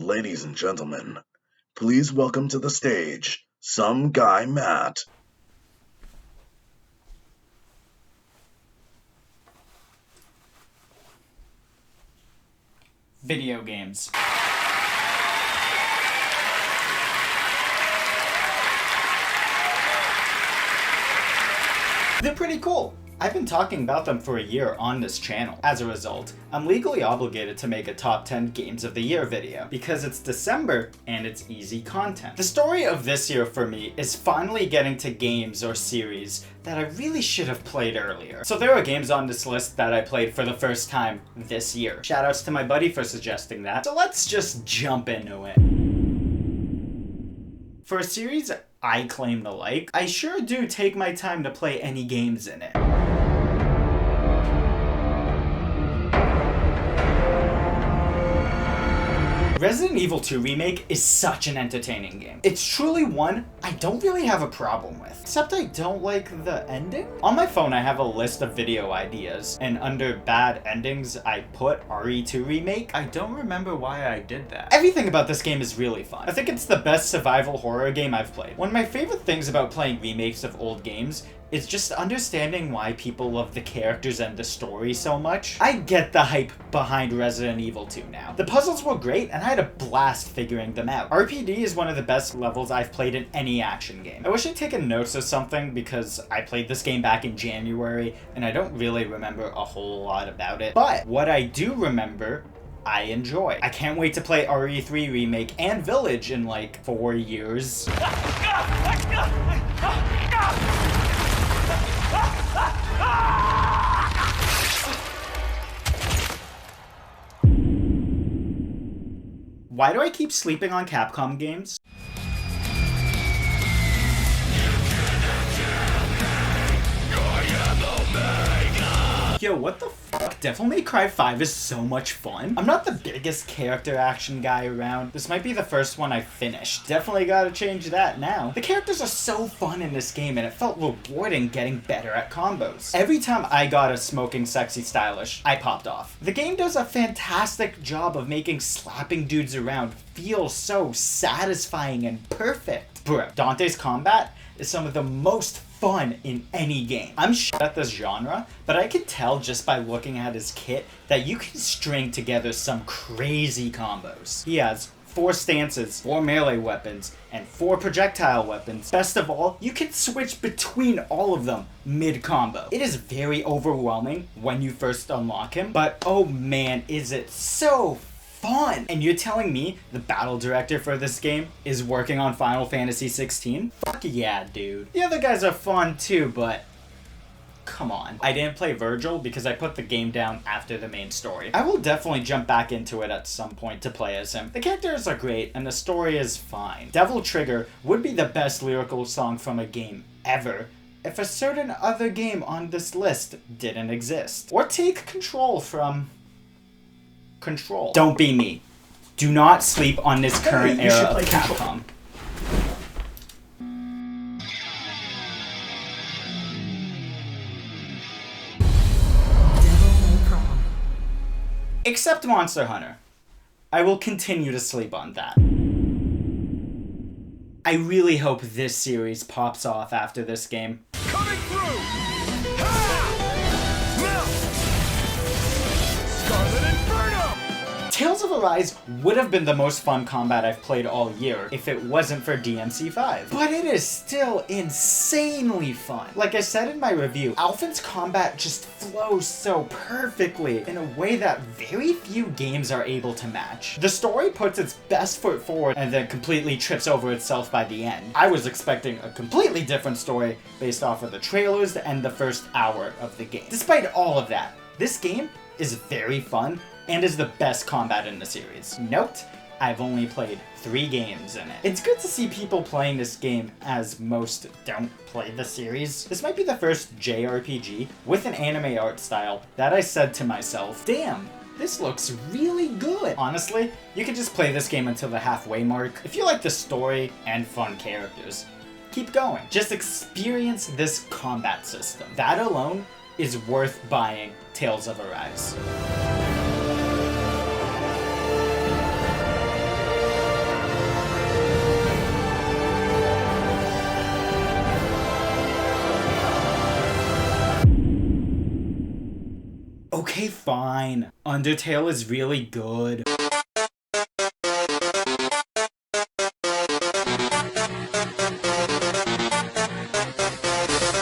Ladies and gentlemen, please welcome to the stage Some Guy Matt. Video games. They're pretty cool. I've been talking about them for a year on this channel. As a result, I'm legally obligated to make a top 10 games of the year video because it's December and it's easy content. The story of this year for me is finally getting to games or series that I really should have played earlier. So there are games on this list that I played for the first time this year. Shoutouts to my buddy for suggesting that. So let's just jump into it. For a series I claim to like, I sure do take my time to play any games in it. Resident Evil 2 Remake is such an entertaining game. It's truly one I don't really have a problem with, except I don't like the ending. On my phone I have a list of video ideas, and under bad endings I put RE2 Remake. I don't remember why I did that. Everything about this game is really fun. I think it's the best survival horror game I've played. One of my favorite things about playing remakes of old games is just understanding why people love the characters and the story so much. I get the hype behind Resident Evil 2 now. The puzzles were great and I had a blast figuring them out. RPD is one of the best levels I've played in any action game. I wish I'd taken notes or something because I played this game back in January and I don't really remember a whole lot about it. But what I do remember, I enjoy. I can't wait to play RE3 Remake and Village in like 4 years. Why do I keep sleeping on Capcom games? Yo, what the fuck? Devil May Cry 5 is so much fun. I'm not the biggest character action guy around. This might be the first one I finished. Definitely gotta change that now. The characters are so fun in this game and it felt rewarding getting better at combos. Every time I got a smoking sexy stylish, I popped off. The game does a fantastic job of making slapping dudes around feel so satisfying and perfect. Bruh, Dante's combat is some of the most fun in any game. I'm shit at this genre, but I can tell just by looking at his kit that you can string together some crazy combos. He has 4 stances, 4 melee weapons, and 4 projectile weapons. Best of all, you can switch between all of them mid-combo. It is very overwhelming when you first unlock him, but oh man, is it so fun! And you're telling me the battle director for this game is working on Final Fantasy 16? Fuck yeah, dude. The other guys are fun too, but come on. I didn't play Virgil because I put the game down after the main story. I will definitely jump back into it at some point to play as him. The characters are great and the story is fine. Devil Trigger would be the best lyrical song from a game ever if a certain other game on this list didn't exist. Or take Control from Control. Don't be me. Do not sleep on this current era of Capcom. Except Monster Hunter. I will continue to sleep on that. I really hope this series pops off after this game. Coming through! Scarlet Inferno! Tales of Arise would have been the most fun combat I've played all year if it wasn't for DMC5. But it is still insanely fun. Like I said in my review, Alphen's combat just flows so perfectly in a way that very few games are able to match. The story puts its best foot forward and then completely trips over itself by the end. I was expecting a completely different story based off of the trailers and the first hour of the game. Despite all of that, this game is very fun and is the best combat in the series. Note, I've only played 3 games in it. It's good to see people playing this game as most don't play the series. This might be the first JRPG with an anime art style that I said to myself, damn, this looks really good. Honestly, you could just play this game until the halfway mark. If you like the story and fun characters, keep going. Just experience this combat system. That alone is worth buying Tales of Arise. Okay, fine. Undertale is really good.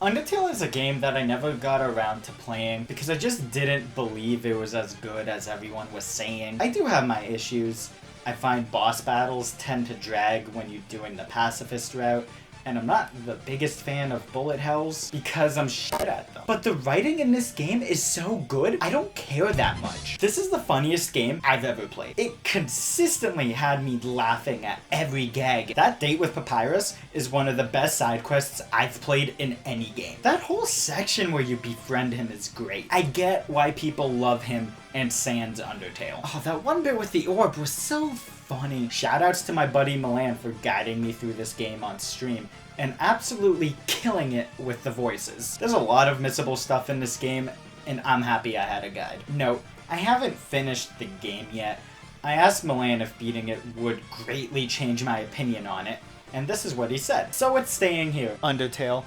Undertale is a game that I never got around to playing because I just didn't believe it was as good as everyone was saying. I do have my issues. I find boss battles tend to drag when you're doing the pacifist route, and I'm not the biggest fan of bullet hells because I'm shit at them. But the writing in this game is so good, I don't care that much. This is the funniest game I've ever played. It consistently had me laughing at every gag. That date with Papyrus is one of the best side quests I've played in any game. That whole section where you befriend him is great. I get why people love him and Sans Undertale. Oh, that one bit with the orb was so funny. Shoutouts to my buddy Milan for guiding me through this game on stream and absolutely killing it with the voices. There's a lot of missable stuff in this game, and I'm happy I had a guide. Note, I haven't finished the game yet. I asked Milan if beating it would greatly change my opinion on it, and this is what he said. So it's staying here. Undertale,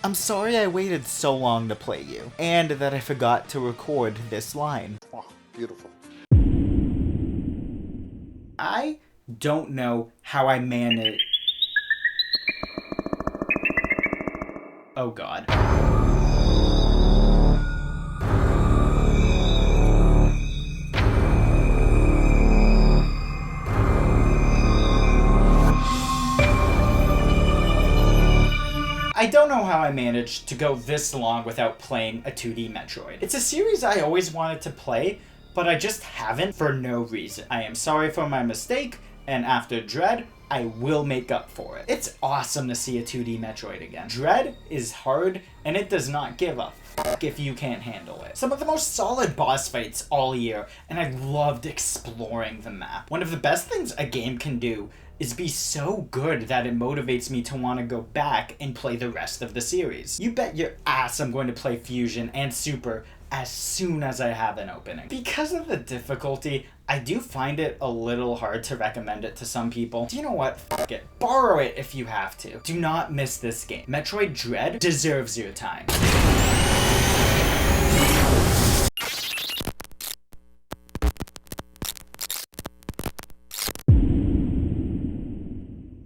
I'm sorry I waited so long to play you, and that I forgot to record this line. Oh, beautiful. I don't know how I managed... Oh god. I don't know how I managed to go this long without playing a 2D Metroid. It's a series I always wanted to play, but I just haven't for no reason. I am sorry for my mistake, and after Dread, I will make up for it. It's awesome to see a 2D Metroid again. Dread is hard, and it does not give a fuck if you can't handle it. Some of the most solid boss fights all year, and I loved exploring the map. One of the best things a game can do is be so good that it motivates me to want to go back and play the rest of the series. You bet your ass I'm going to play Fusion and Super as soon as I have an opening. Because of the difficulty, I do find it a little hard to recommend it to some people. Do you know what? Fuck it. Borrow it if you have to. Do not miss this game. Metroid Dread deserves your time.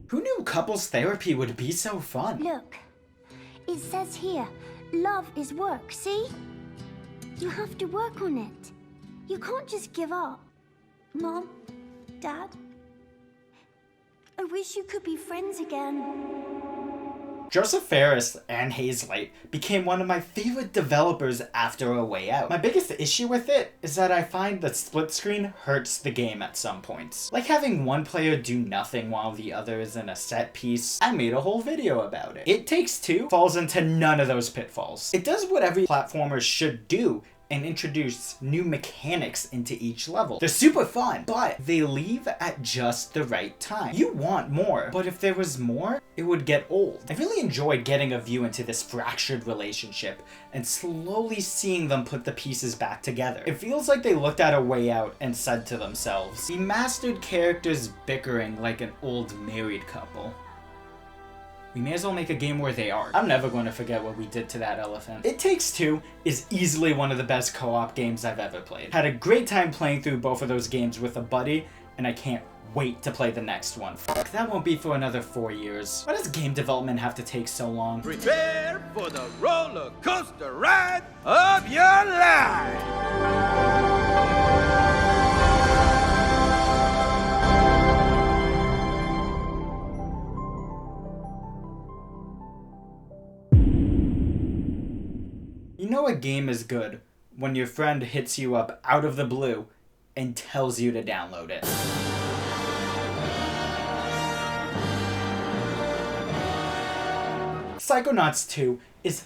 Who knew couples therapy would be so fun? Look, it says here, love is work, see? You have to work on it. You can't just give up. Mom, Dad, I wish you could be friends again. Joseph Ferris and Hazelight became one of my favorite developers after A Way Out. My biggest issue with it is that I find that split screen hurts the game at some points. Like having one player do nothing while the other is in a set piece. I made a whole video about it. It Takes Two falls into none of those pitfalls. It does what every platformer should do and introduce new mechanics into each level. They're super fun, but they leave at just the right time. You want more, but if there was more, it would get old. I really enjoyed getting a view into this fractured relationship and slowly seeing them put the pieces back together. It feels like they looked at A Way Out and said to themselves, "We mastered characters bickering like an old married couple. We may as well make a game where they are." I'm never going to forget what we did to that elephant. It Takes Two is easily one of the best co-op games I've ever played. Had a great time playing through both of those games with a buddy, and I can't wait to play the next one. Fuck, that won't be for another 4 years. Why does game development have to take so long? Prepare for the roller coaster ride of your life! You know a game is good when your friend hits you up out of the blue and tells you to download it. Psychonauts 2 is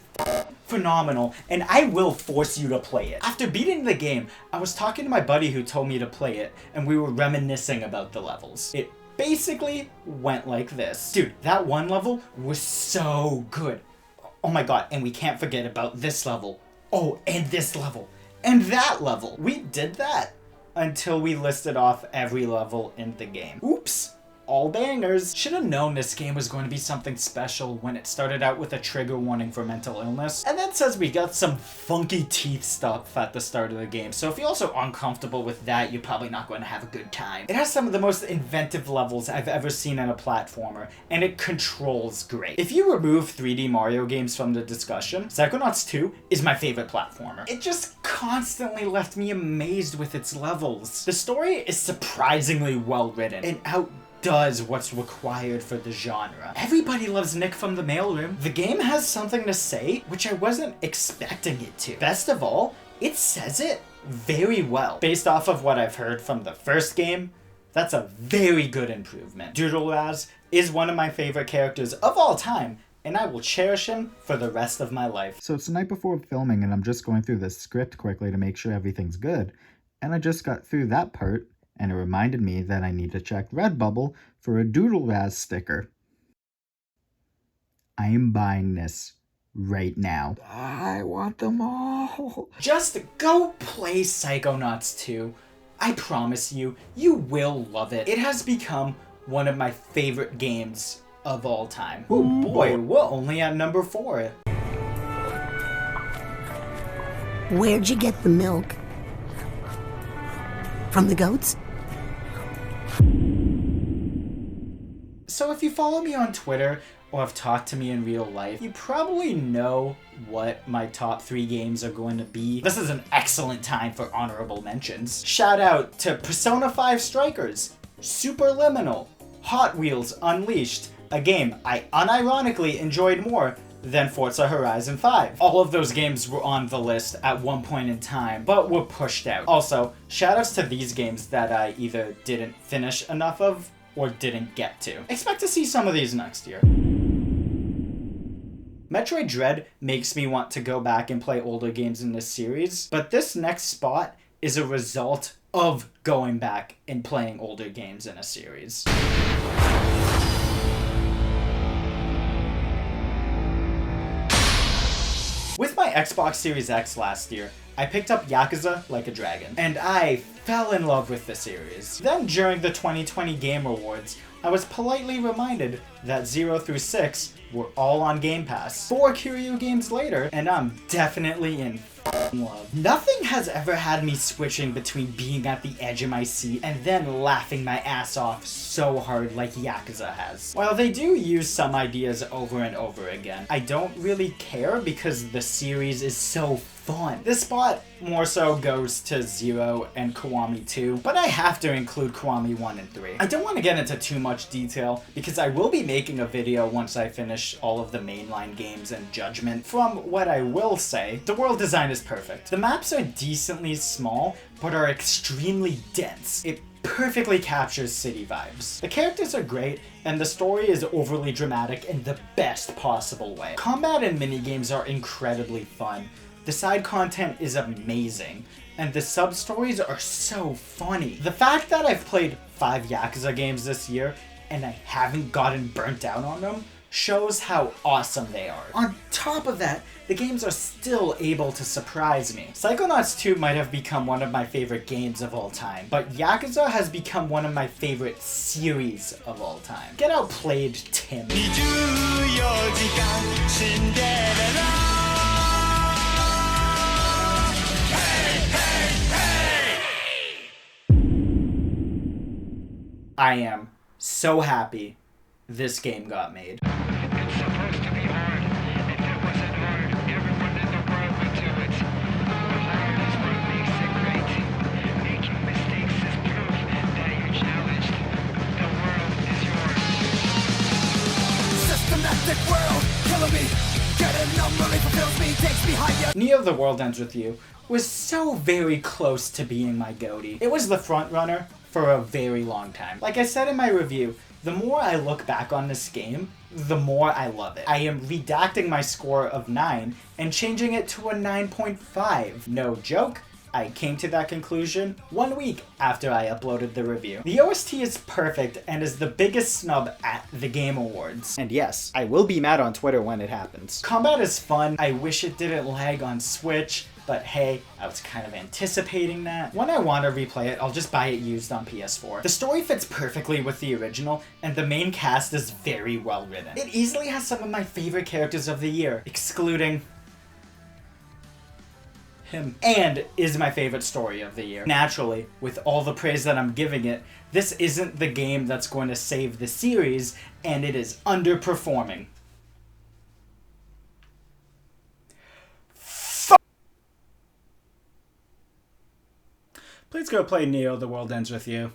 phenomenal, and I will force you to play it. After beating the game, I was talking to my buddy who told me to play it, and we were reminiscing about the levels. It basically went like this. Dude, that one level was so good. Oh my god, and we can't forget about this level. Oh, and this level. And that level. We did that until we listed off every level in the game. Oops. all bangers. Should have known this game was going to be something special when it started out with a trigger warning for mental illness, and then says we got some funky teeth stuff at the start of the game, so if you're also uncomfortable with that, you're probably not going to have a good time. It has some of the most inventive levels I've ever seen in a platformer, and it controls great. If you remove 3D Mario games from the discussion, Psychonauts 2 is my favorite platformer. It just constantly left me amazed with its levels. The story is surprisingly well written and outdoes what's required for the genre. Everybody loves Nick from the mailroom. The game has something to say, which I wasn't expecting it to. Best of all, it says it very well. Based off of what I've heard from the first game, that's a very good improvement. Doodle Raz is one of my favorite characters of all time, and I will cherish him for the rest of my life. So it's the night before filming, and I'm just going through the script quickly to make sure everything's good. And I just got through that part, and it reminded me that I need to check Redbubble for a Doodle Raz sticker. I am buying this right now. I want them all. Just go play Psychonauts 2. I promise you, you will love it. It has become one of my favorite games of all time. Oh boy, we're only at number 4. Where'd you get the milk? From the goats? So if you follow me on Twitter or have talked to me in real life, you probably know what my top 3 games are going to be. This is an excellent time for honorable mentions. Shout out to Persona 5 Strikers, Superliminal, Hot Wheels Unleashed, a game I unironically enjoyed more than Forza Horizon 5. All of those games were on the list at one point in time, but were pushed out. Also, shoutouts to these games that I either didn't finish enough of or didn't get to. Expect to see some of these next year. Metroid Dread makes me want to go back and play older games in this series, but this next spot is a result of going back and playing older games in a series. With my Xbox Series X last year, I picked up Yakuza Like a Dragon, and I fell in love with the series. Then during the 2020 Game Awards, I was politely reminded that 0 through 6 were all on Game Pass. 4 Kiryu games later, and I'm definitely in love. Nothing has ever had me switching between being at the edge of my seat and then laughing my ass off so hard like Yakuza has. While they do use some ideas over and over again, I don't really care because the series is so fun. This spot more so goes to 0 and Kiwami 2, but I have to include Kiwami 1 and 3. I don't want to get into too much detail because I will be making a video once I finish all of the mainline games and Judgment. From what I will say, the world design is perfect. The maps are decently small, but are extremely dense. It perfectly captures city vibes. The characters are great, and the story is overly dramatic in the best possible way. Combat and minigames are incredibly fun. The side content is amazing, and the sub-stories are so funny. The fact that I've played 5 Yakuza games this year, and I haven't gotten burnt out on them, shows how awesome they are. On top of that, the games are still able to surprise me. Psychonauts 2 might have become one of my favorite games of all time, but Yakuza has become one of my favorite series of all time. Get outplayed, Tim. I am so happy this game got made. Neo The World Ends With You was so very close to being my GOTY. It was the front runner for a very long time. Like I said in my review, the more I look back on this game, the more I love it. I am redacting my score of 9 and changing it to a 9.5. No joke, I came to that conclusion 1 week after I uploaded the review. The OST is perfect and is the biggest snub at the Game Awards. And yes, I will be mad on Twitter when it happens. Combat is fun. I wish it didn't lag on Switch. but hey, I was kind of anticipating that. When I want to replay it, I'll just buy it used on PS4. The story fits perfectly with the original, and the main cast is very well written. It easily has some of my favorite characters of the year, excluding him, and is my favorite story of the year. Naturally, with all the praise that I'm giving it, this isn't the game that's going to save the series, and it is underperforming. Please go play Neo: The World Ends With You.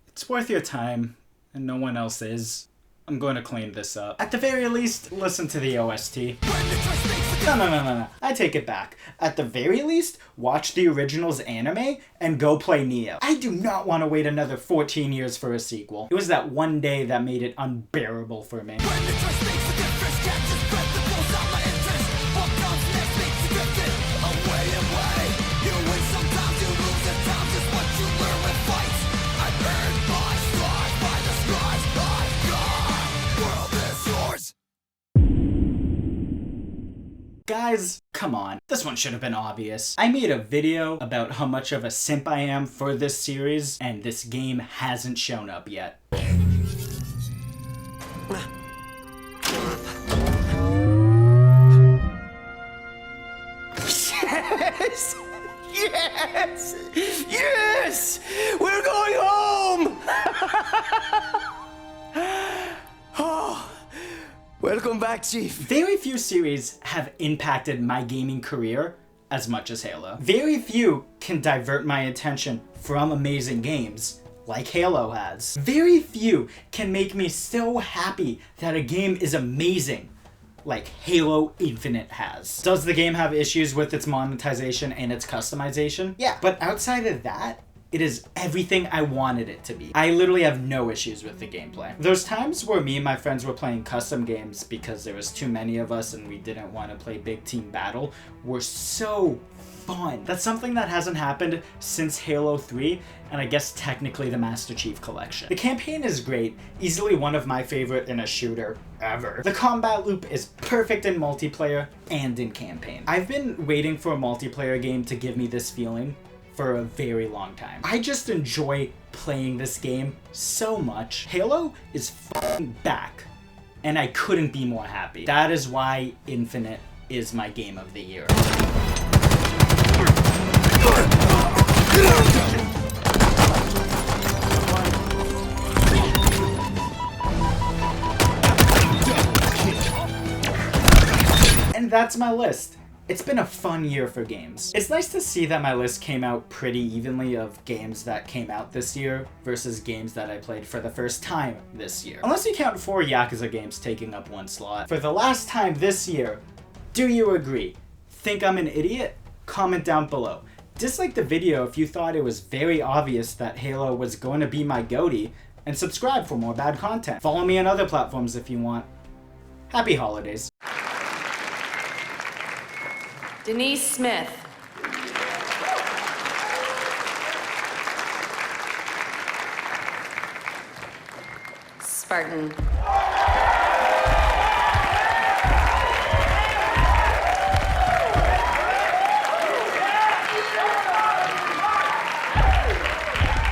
It's worth your time, and no one else is. I'm going to clean this up. At the very least, listen to the OST. No. I take it back. At the very least, watch the original's anime and go play Neo. I do not want to wait another 14 years for a sequel. It was that one day that made it unbearable for me. Guys, come on. This one should have been obvious. I made a video about how much of a simp I am for this series, and this game hasn't shown up yet. Yes! Yes! Yes! We're going home! Oh. Welcome back, Chief. Very few series have impacted my gaming career as much as Halo. Very few can divert my attention from amazing games like Halo has. Very few can make me so happy that a game is amazing like Halo Infinite has. Does the game have issues with its monetization and its customization? Yeah, but outside of that, it is everything I wanted it to be. I literally have no issues with the gameplay. Those times where me and my friends were playing custom games because there was too many of us and we didn't want to play big team battle were so fun. That's something that hasn't happened since Halo 3, and I guess technically the Master Chief Collection. The campaign is great, easily one of my favorite in a shooter ever. The combat loop is perfect in multiplayer and in campaign. I've been waiting for a multiplayer game to give me this feeling for a very long time. I just enjoy playing this game so much. Halo is f***ing back, and I couldn't be more happy. That is why Infinite is my game of the year. And that's my list. It's been a fun year for games. It's nice to see that my list came out pretty evenly of games that came out this year versus games that I played for the first time this year. Unless you count 4 Yakuza games taking up 1 slot. For the last time this year, do you agree? Think I'm an idiot? Comment down below. Dislike the video if you thought it was very obvious that Halo was going to be my GOTY, and subscribe for more bad content. Follow me on other platforms if you want. Happy holidays. Denise Smith. Spartan.